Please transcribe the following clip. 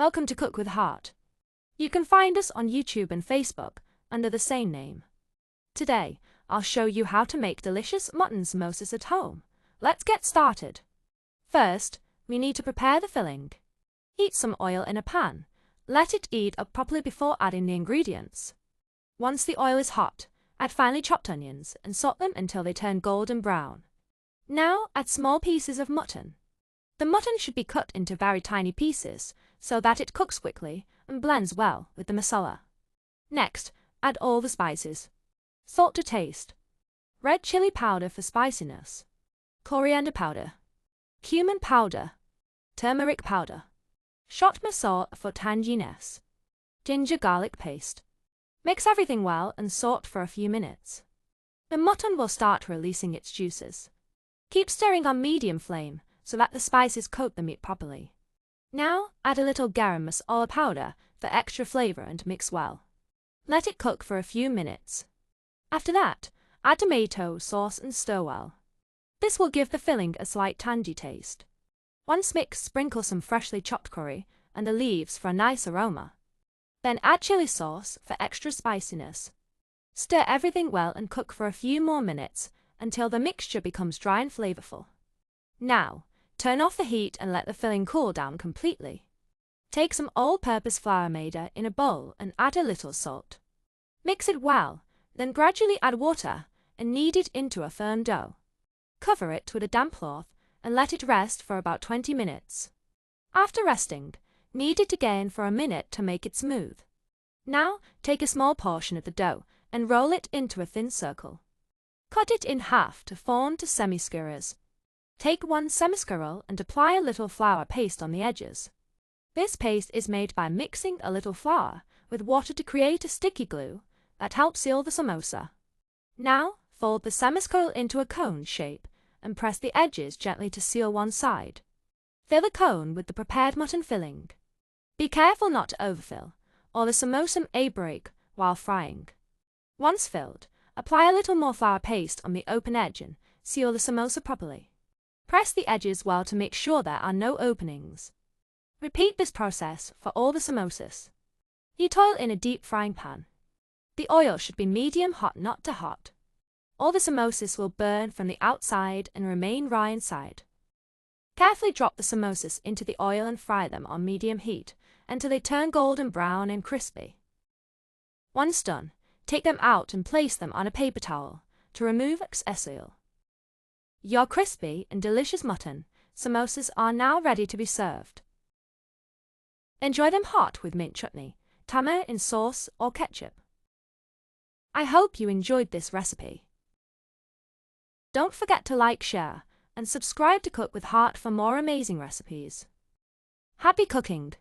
Welcome to Cook with Heart. You can find us on YouTube and Facebook under the same name. Today, I'll show you how to make delicious mutton samosas at home. Let's get started. First, we need to prepare the filling. Heat some oil in a pan. Let it heat up properly before adding the ingredients. Once the oil is hot, add finely chopped onions and saute them until they turn golden brown. Now add small pieces of mutton. The mutton should be cut into very tiny pieces so that it cooks quickly and blends well with the masala. Next, add all the spices. Salt to taste. Red chili powder for spiciness. Coriander powder. Cumin powder. Turmeric powder. Garam Masala for tanginess. Ginger garlic paste. Mix everything well and saute for a few minutes. The mutton will start releasing its juices. Keep stirring on medium flame so that the spices coat the meat properly. Now add a little Garam Masala powder for extra flavor and mix well. Let it cook for a few minutes. After that, add tomato sauce and stir well. This will give the filling a slight tangy taste. Once mixed, sprinkle some freshly chopped curry and the leaves for a nice aroma. Then add chili sauce for extra spiciness. Stir everything well and cook for a few more minutes until the mixture becomes dry and flavorful. Now, turn off the heat and let the filling cool down completely. Take some all-purpose flour maida in a bowl and add a little salt. Mix it well, then gradually add water and knead it into a firm dough. Cover it with a damp cloth and let it rest for about 20 minutes. After resting, knead it again for a minute to make it smooth. Now, take a small portion of the dough and roll it into a thin circle. Cut it in half to form to semi-skewers. Take one semi-skewer and apply a little flour paste on the edges. This paste is made by mixing a little flour with water to create a sticky glue that helps seal the samosa. Now, fold the semi-skewer into a cone shape and press the edges gently to seal one side. Fill the cone with the prepared mutton filling. Be careful not to overfill, or the samosa may break while frying. Once filled, apply a little more flour paste on the open edge and seal the samosa properly. Press the edges well to make sure there are no openings. Repeat this process for all the samosas. Heat oil in a deep frying pan. The oil should be medium hot, not too hot. All the samosas will burn from the outside and remain raw inside. Carefully drop the samosas into the oil and fry them on medium heat until they turn golden brown and crispy. Once done, take them out and place them on a paper towel to remove excess oil. Your crispy and delicious mutton samosas are now ready to be served. Enjoy them hot with mint chutney, tamarind sauce or ketchup. I hope you enjoyed this recipe. Don't forget to like, share, and subscribe to Cook with Heart for more amazing recipes. Happy cooking!